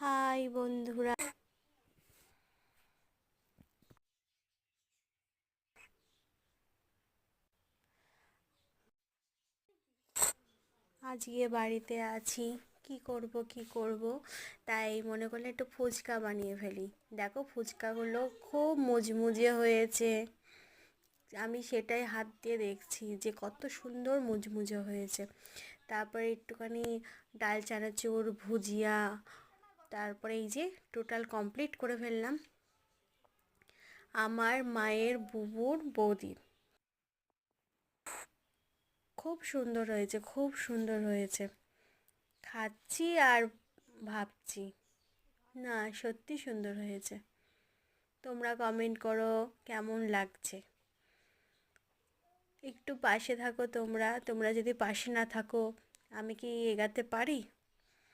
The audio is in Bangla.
হাই বন্ধুরা, আজকে বাড়িতে আছি। কি করব তাই মনে করলে একটু ফুচকা বানিয়ে ফেলি। দেখো ফুচকাগুলো খুব মুচমুচে হয়েছে। আমি সেটাই হাত দিয়ে দেখছি যে কত সুন্দর মুচমুচে হয়েছে। তারপরে একটুখানি ডাল চানাচুর ভুজিয়া, তারপরে এই যে টোটাল কমপ্লিট করে ফেললাম। আমার মায়ের বুবুর বৌদি, খুব সুন্দর হয়েছে, খুব সুন্দর হয়েছে। খাচ্ছি আর ভাবছি, না সত্যি সুন্দর হয়েছে। তোমরা কমেন্ট করো কেমন লাগছে। একটু পাশে থাকো, তোমরা তোমরা যদি পাশে না থাকো আমি কি এগাতে পারি?